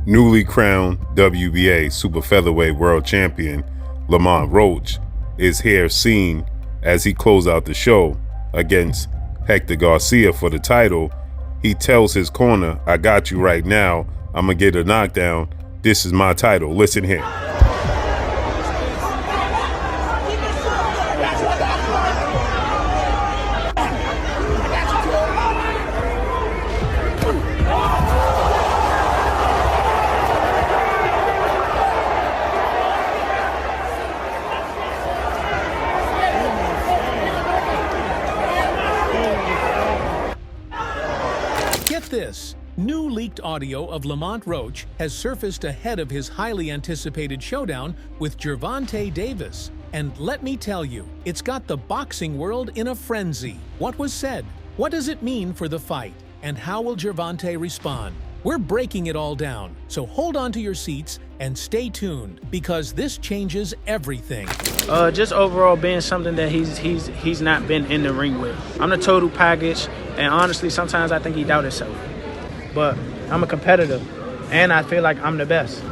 Newly crowned WBA super featherweight world champion Lamont Roach is here seen as he closes out the show against Hector Garcia for the title. He tells his corner, "I got you right now. I'm gonna get a knockdown. This is my title. Listen here." Get this, new leaked audio of Lamont Roach has surfaced ahead of his highly anticipated showdown with Gervonta Davis. And let me tell you, it's got the boxing world in a frenzy. What was said? What does it mean for the fight? And how will Gervonta respond? We're breaking it all down, so hold on to your seats and stay tuned, because this changes everything. Just overall being something that he's not been in the ring with. I'm the total package, and honestly, sometimes I think he doubts himself. But I'm a competitor, and I feel like I'm the best.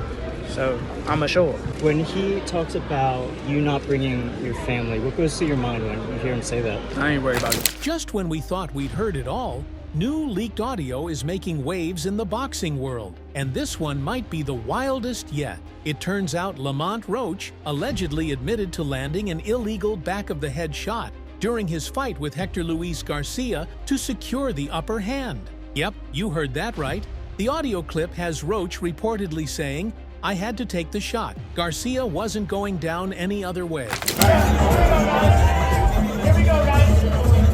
So I'm assured. When he talks about you not bringing your family, what goes through your mind when you hear him say that? I ain't worried about it. Just when we thought we'd heard it all, new leaked audio is making waves in the boxing world, and this one might be the wildest yet. It turns out Lamont Roach allegedly admitted to landing an illegal back-of-the-head shot during his fight with Hector Luis Garcia to secure the upper hand. Yep, you heard that right. The audio clip has Roach reportedly saying, "I had to take the shot. Garcia wasn't going down any other way." Here we go, guys.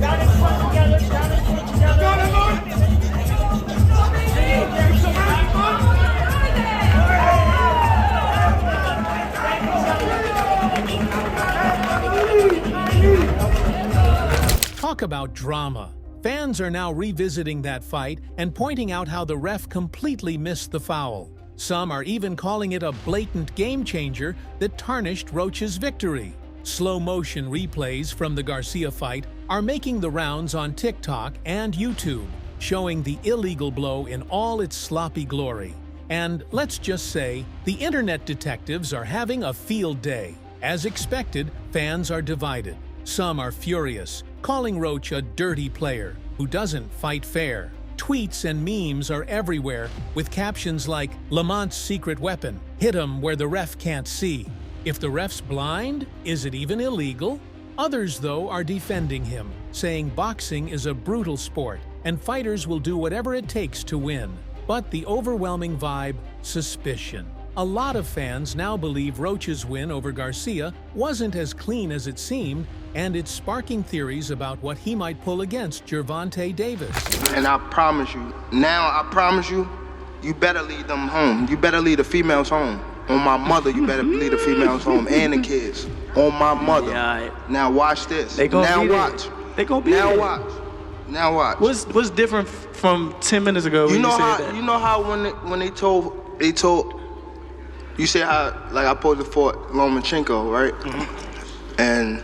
Down and foot together. Down and foot together. Talk about drama. Fans are now revisiting that fight and pointing out how the ref completely missed the foul. Some are even calling it a blatant game changer that tarnished Roach's victory. Slow-motion replays from the Garcia fight are making the rounds on TikTok and YouTube, showing the illegal blow in all its sloppy glory. And let's just say, the internet detectives are having a field day. As expected, fans are divided. Some are furious, calling Roach a dirty player who doesn't fight fair. Tweets and memes are everywhere with captions like, "Lamont's secret weapon, hit him where the ref can't see. If the ref's blind, is it even illegal?" Others, though, are defending him, saying boxing is a brutal sport and fighters will do whatever it takes to win. But the overwhelming vibe, suspicion. A lot of fans now believe Roach's win over Garcia wasn't as clean as it seemed, and it's sparking theories about what he might pull against Gervonta Davis. And I promise you, you better lead them home. You better lead the females home. On my mother, you better lead the females home and the kids. On my mother. Yeah, now watch this. They gonna now be watch. There. They gonna be now there. watch. Now watch. What's different from 10 minutes ago when you said that? You know how when they told you say how like I posed for Lomachenko, right? Mm-hmm. And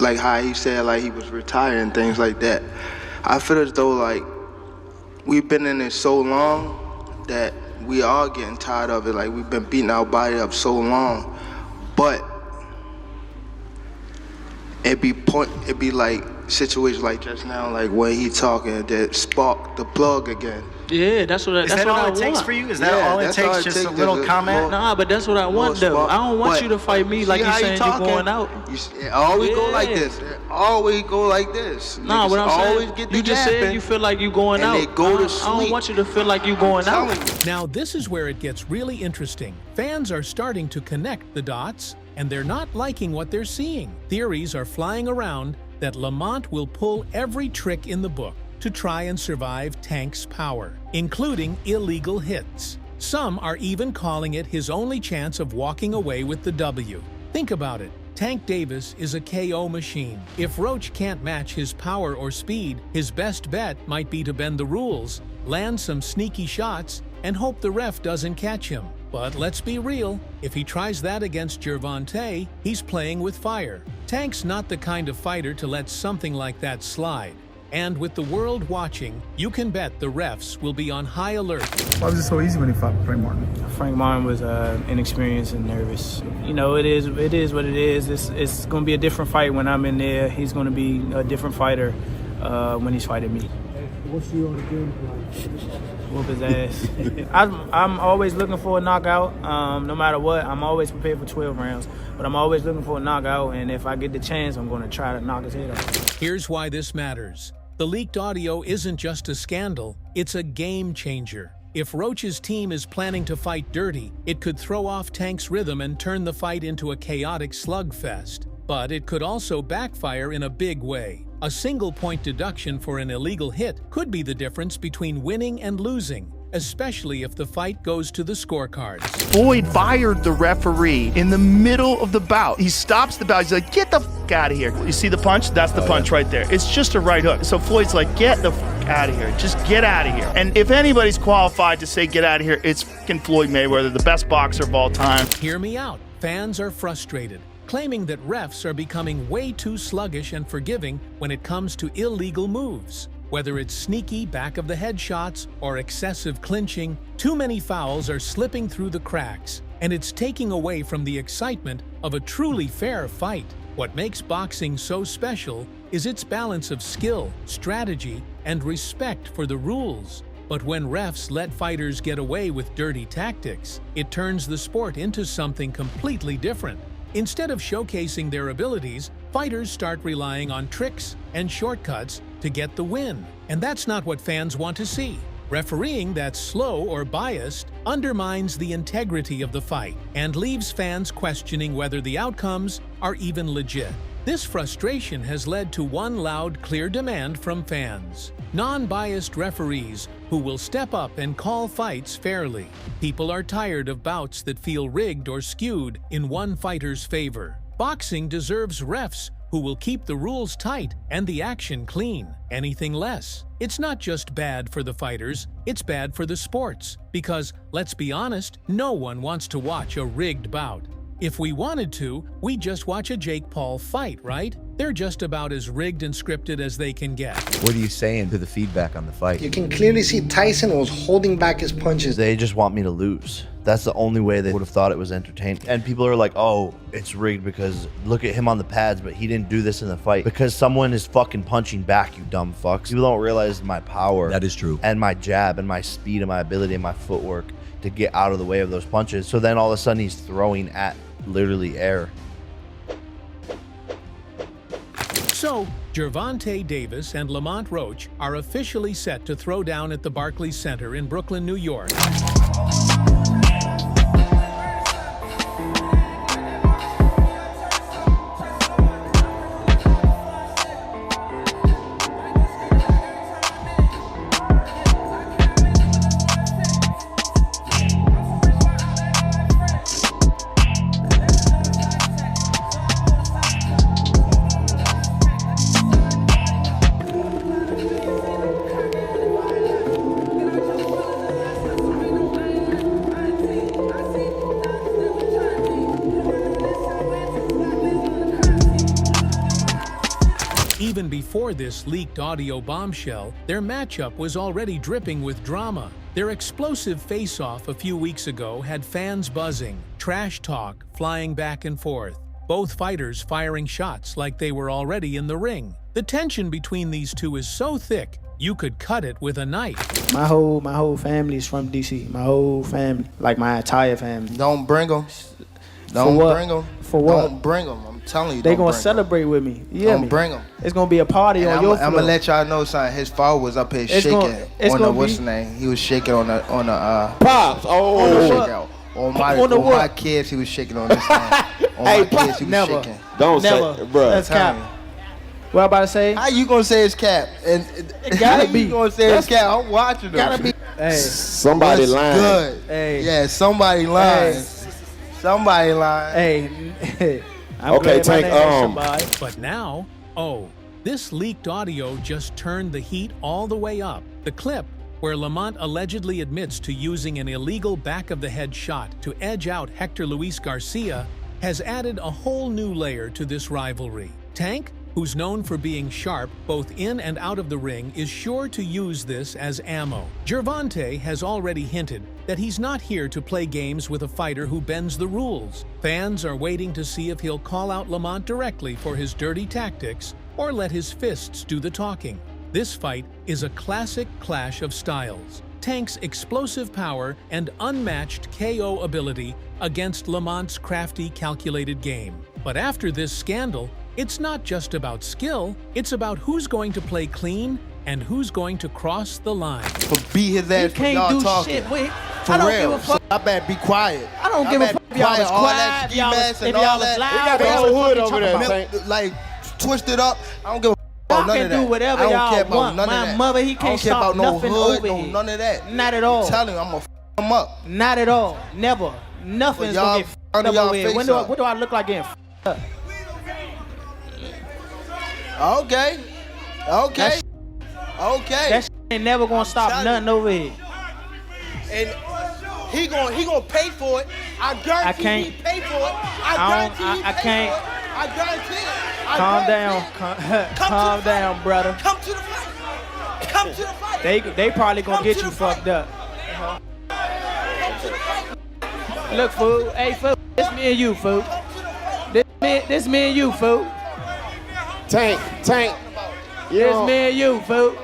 like how he said like he was retired and things like that. I feel as though like we've been in it so long that we are getting tired of it. Like we've been beating our body up so long, but it be like situations like just now, like when he talking that spark the plug again. Yeah, that's what I want. Is that all it takes for you? Is that all it takes? Just a little comment? Nah, but that's what I want though. I don't want you to fight me like you saying you're going out. It always go like this. It always go like this. Nah, what I'm always saying, get the you just said you feel like you going out. They go to I sleep. don't want you to feel like you going out. Now this is where it gets really interesting. Fans are starting to connect the dots, and they're not liking what they're seeing. Theories are flying around that Lamont will pull every trick in the book to try and survive Tank's power, including illegal hits. Some are even calling it his only chance of walking away with the W. Think about it. Tank Davis is a KO machine. If Roach can't match his power or speed, his best bet might be to bend the rules, land some sneaky shots, and hope the ref doesn't catch him. But let's be real, if he tries that against Gervonta, he's playing with fire. Tank's not the kind of fighter to let something like that slide. And with the world watching, you can bet the refs will be on high alert. Why was it so easy when he fought Frank Martin? Frank Martin was inexperienced and nervous. You know, it is what it is. It's going to be a different fight when I'm in there. He's going to be a different fighter when he's fighting me. What's your game plan? Whoop his ass. I'm always looking for a knockout. No matter what, I'm always prepared for 12 rounds. But I'm always looking for a knockout, and if I get the chance, I'm going to try to knock his head off. Here's why this matters. The leaked audio isn't just a scandal, it's a game changer. If Roach's team is planning to fight dirty, it could throw off Tank's rhythm and turn the fight into a chaotic slugfest. But it could also backfire in a big way. A single-point deduction for an illegal hit could be the difference between winning and losing, especially if the fight goes to the scorecards. Floyd fired the referee in the middle of the bout. He stops the bout. He's like, get the f*** out of here. You see the punch? That's the punch right there. It's just a right hook. So Floyd's like, get the f*** out of here. Just get out of here. And if anybody's qualified to say get out of here, it's f***ing Floyd Mayweather, the best boxer of all time. Hear me out. Fans are frustrated, claiming that refs are becoming way too sluggish and forgiving when it comes to illegal moves. Whether it's sneaky back-of-the-head shots or excessive clinching, too many fouls are slipping through the cracks, and it's taking away from the excitement of a truly fair fight. What makes boxing so special is its balance of skill, strategy, and respect for the rules. But when refs let fighters get away with dirty tactics, it turns the sport into something completely different. Instead of showcasing their abilities, fighters start relying on tricks and shortcuts to get the win. And that's not what fans want to see. Refereeing that's slow or biased undermines the integrity of the fight and leaves fans questioning whether the outcomes are even legit. This frustration has led to one loud, clear demand from fans: non-biased referees who will step up and call fights fairly. People are tired of bouts that feel rigged or skewed in one fighter's favor. Boxing deserves refs who will keep the rules tight and the action clean. Anything less, it's not just bad for the fighters, it's bad for the sports. Because, let's be honest, no one wants to watch a rigged bout. If we wanted to, we'd just watch a Jake Paul fight, right? They're just about as rigged and scripted as they can get. What are you saying to the feedback on the fight? You can clearly see Tyson was holding back his punches. They just want me to lose. That's the only way they would have thought it was entertaining. And people are like, oh, it's rigged because look at him on the pads, but he didn't do this in the fight. Because someone is fucking punching back, you dumb fucks. People don't realize my power. That is true. And my jab and my speed and my ability and my footwork to get out of the way of those punches. So then all of a sudden he's throwing at literally air. So, Gervonta Davis and Lamont Roach are officially set to throw down at the Barclays Center in Brooklyn, New York. Even before this leaked audio bombshell, their matchup was already dripping with drama. Their explosive face-off a few weeks ago had fans buzzing, trash talk flying back and forth, both fighters firing shots like they were already in the ring. The tension between these two is so thick, you could cut it with a knife. My whole family is from DC. My whole family, like my entire family. Don't bring them. Don't bring them. For what? Don't bring them. I'm telling you, they don't gonna bring celebrate them. with me. Don't bring them. It's gonna be a party on your floor. I'm gonna let y'all know something. His father was up here shaking on the what's the name? He was shaking on the Pops. On my kids, he was shaking on this thing. On my kids, he was shaking. Don't never. say, bro. That's cap. What I'm about to say? How you gonna say it's cap? And it gotta be. You gonna say it's cap? I'm watching them. Gotta be. Hey, somebody lying. Good. Hey. Yeah, somebody lying. Hey. Somebody lying. Hey. Okay, Tank. But now, this leaked audio just turned the heat all the way up. The clip, where Lamont allegedly admits to using an illegal back-of-the-head shot to edge out Hector Luis Garcia, has added a whole new layer to this rivalry. Tank, who's known for being sharp both in and out of the ring, is sure to use this as ammo. Gervonta has already hinted that he's not here to play games with a fighter who bends the rules. Fans are waiting to see if he'll call out Lamont directly for his dirty tactics or let his fists do the talking. This fight is a classic clash of styles. Tank's explosive power and unmatched KO ability against Lamont's crafty, calculated game. But after this scandal, it's not just about skill, it's about who's going to play clean and who's going to cross the line. For beat his ass for can't y'all do talking. shit with For I don't real. give a fuck. So I better be quiet. I don't give a fuck if y'all was all quiet, that if y'all ski was- mask and if all y'all was that. loud, They got what the y'all whole hood fucking over there, talking man. Like, twisted up. I don't give a fuck about Y'all none can of that. do whatever I don't y'all care about want. none My of that. mother, he I can't don't care stop about no nothing hood, over no here. none of that. Not at all. I'm telling you, I'm gonna f him up. Not at all. Never. Nothing's y'all gonna get under f***ed y'all up over here. face When do, up. what do I look like getting f***ed up? Okay. Okay. Okay. That shit ain't never gonna stop nothing over here. And he gonna pay for it. I guarantee can't- he pay for it. I guarantee don't- he I pay can't. for it. I guarantee it. I Calm guarantee down. it. Calm down, brother. Come to the fight. Come to the fight. They probably gonna Come get to you the fight. fucked up. Look, fool. Hey, fool. This me and you, fool. This me and you, fool. Tank. This me and you, fool.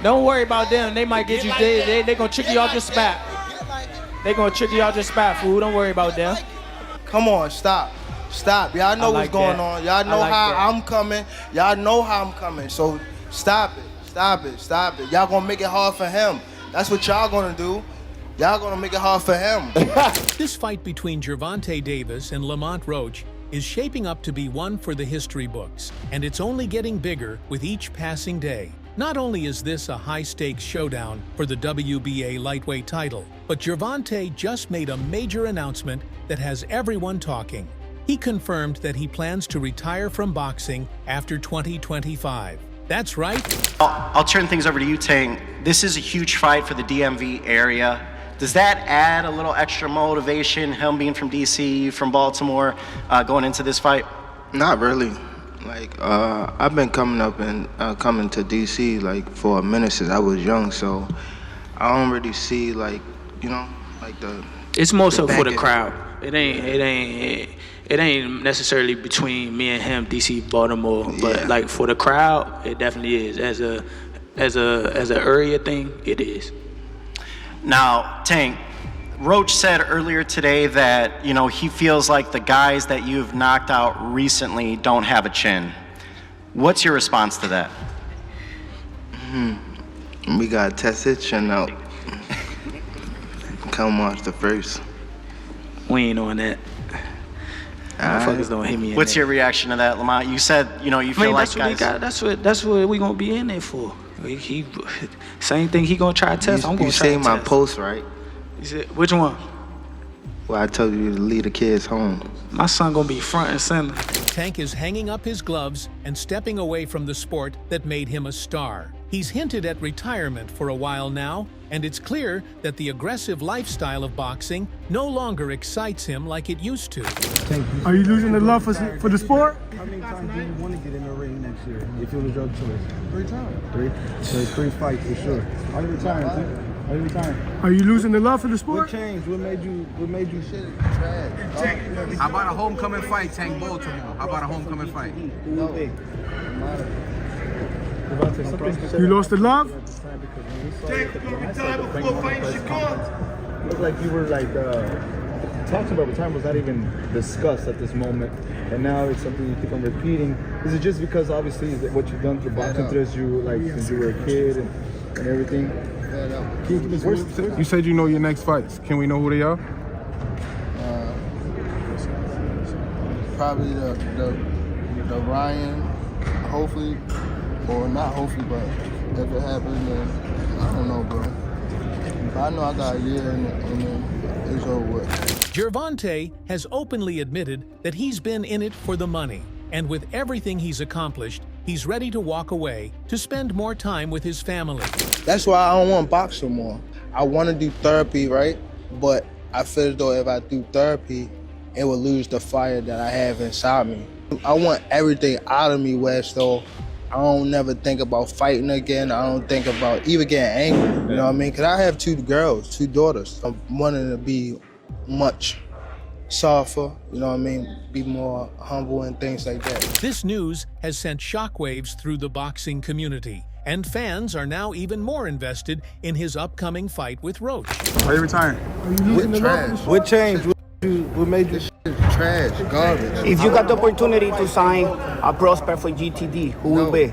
Don't worry about them. They might get you. They gonna trick you off your spot. They gonna trick you off your spot, fool. Don't worry about them. Come on, stop. Stop. Y'all know what's going on. Y'all know how I'm coming. Y'all know how I'm coming. So stop it. Stop it. Stop it. Y'all gonna make it hard for him. That's what y'all gonna do. Y'all gonna make it hard for him. This fight between Gervonta Davis and Lamont Roach is shaping up to be one for the history books, and it's only getting bigger with each passing day. Not only is this a high-stakes showdown for the WBA lightweight title, but Gervonta just made a major announcement that has everyone talking. He confirmed that he plans to retire from boxing after 2025. That's right. I'll turn things over to you, Tank. This is a huge fight for the DMV area. Does that add a little extra motivation, him being from DC, from Baltimore, going into this fight? Not really. Like, I've been coming up and coming to DC like for a minute since I was young, so I don't really see like, you know, like the. It's more so for the back crowd. It ain't necessarily between me and him, DC, Baltimore, but like for the crowd, it definitely is. As a area thing, it is. Now, Tank, Roach said earlier today that, you know, he feels like the guys that you've knocked out recently don't have a chin. What's your response to that? We gotta test his chin out. Come watch the first. We ain't on that. Motherfuckers don't hit me. What's your reaction to that, Lamont? You said, you know, you feel like guys. That's what we gonna be in there for. He same thing. He gonna try to test. I'm gonna You try to seen my test. post, right? You said, which one? Well, I told you to leave the kids home. My son gonna be front and center. Tank is hanging up his gloves and stepping away from the sport that made him a star. He's hinted at retirement for a while now, and it's clear that the aggressive lifestyle of boxing no longer excites him like it used to. Are you losing the love for the sport? How many times do you want to get in the ring next year if it was your choice? 3 times. 3? So 3 fights for sure. Are you retiring, Tank? Are you retiring? Are you losing the love for the What sport? changed? What made you shit trash? How about a homecoming fight, Tank Baltimore? How about a homecoming fight? No. You lost the love? Looked like you were like talking about retirement was not even discussed at this moment, and now it's something you keep on repeating. Is it just because obviously what you've done for boxing through you like since you were a kid and everything? You said you know your next fights. Can we know who they are? Probably the Ryan, hopefully, or not hopefully, but if it happens, then I don't know, bro. But I know I got a year and then it's over with. Gervonta has openly admitted that he's been in it for the money, and with everything he's accomplished, he's ready to walk away to spend more time with his family. That's why I don't want to box no more. I want to do therapy, right? But I feel as though if I do therapy, it will lose the fire that I have inside me. I want everything out of me, West, so I don't never think about fighting again. I don't think about even getting angry, you know what I mean? Because I have 2 girls, 2 daughters. I'm wanting to be much softer, you know what I mean? Be more humble and things like that. This news has sent shockwaves through the boxing community, and fans are now even more invested in his upcoming fight with Roach. Are you retiring? What trash? What changed? What made you? This shit is trash, garbage. If you got the opportunity to sign a prospect for GTD, who will be?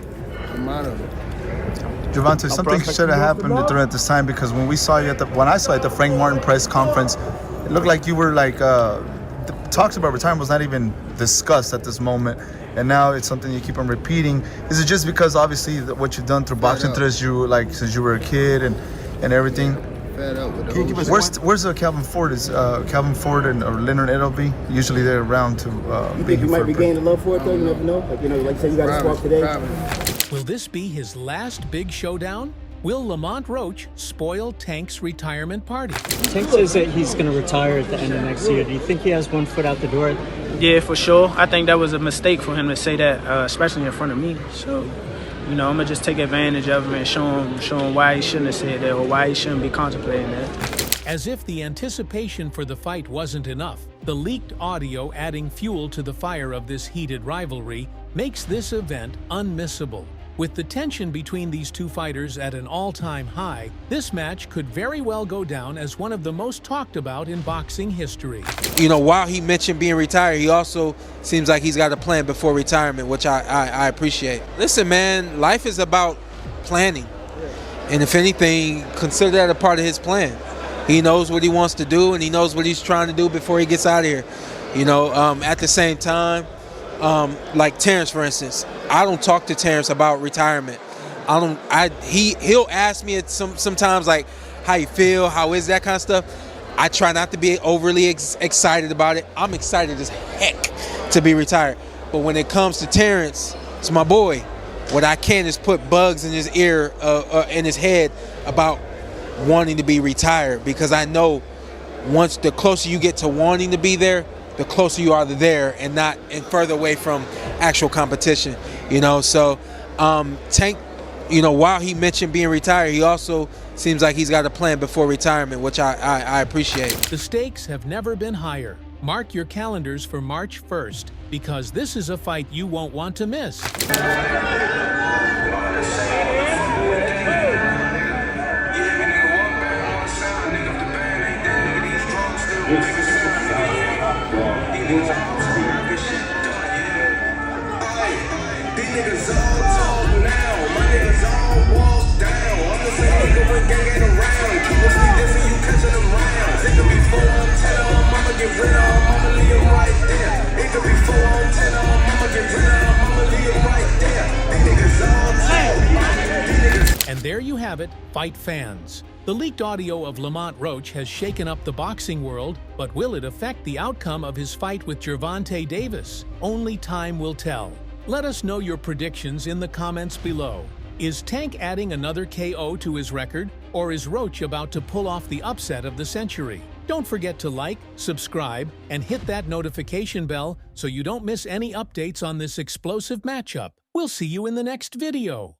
Gervonta, something should have happened during this time, because when I saw you at the Frank Martin press conference, it looked like you were like the talks about retirement was not even discussed at this moment, and now it's something you keep on repeating. Is it just because obviously what you've done through boxing since you were a kid and everything? Fed up with Can you give us where's Calvin Ford? Is Calvin Ford and or Leonard Edelby? Usually they're around to. You think you might be gaining love for it though? You never know. Like you say, you got to spark today. Will this be his last big showdown? Will Lamont Roach spoil Tank's retirement party? Tank says that he's going to retire at the end of next year. Do you think he has one foot out the door? Yeah, for sure. I think that was a mistake for him to say that, especially in front of me. So, I'm going to just take advantage of him and show him why he shouldn't have said that or why he shouldn't be contemplating that. As if the anticipation for the fight wasn't enough, the leaked audio adding fuel to the fire of this heated rivalry makes this event unmissable. With the tension between these 2 fighters at an all-time high, this match could very well go down as one of the most talked about in boxing history. While he mentioned being retired, he also seems like he's got a plan before retirement, which I appreciate. Listen, man, life is about planning. And if anything, consider that a part of his plan. He knows what he wants to do, and he knows what he's trying to do before he gets out of here. At the same time, like Terrence, for instance, I don't talk to Terrence about retirement. He'll ask me sometimes like how you feel, how is that kind of stuff. I try not to be overly excited about it. I'm excited as heck to be retired. But when it comes to Terrence, it's my boy. What I can is put bugs in his ear, in his head about wanting to be retired, because I know once the closer you get to wanting to be there, the closer you are to there and further away from actual competition, So Tank, while he mentioned being retired, he also seems like he's got a plan before retirement, which I appreciate. The stakes have never been higher. Mark your calendars for March 1st, because this is a fight you won't want to miss. And there you have it, fight fans. The leaked audio of Lamont Roach has shaken up the boxing world, but will it affect the outcome of his fight with Gervonta Davis? Only time will tell. Let us know your predictions in the comments below. Is Tank adding another KO to his record, or is Roach about to pull off the upset of the century? Don't forget to like, subscribe, and hit that notification bell so you don't miss any updates on this explosive matchup. We'll see you in the next video.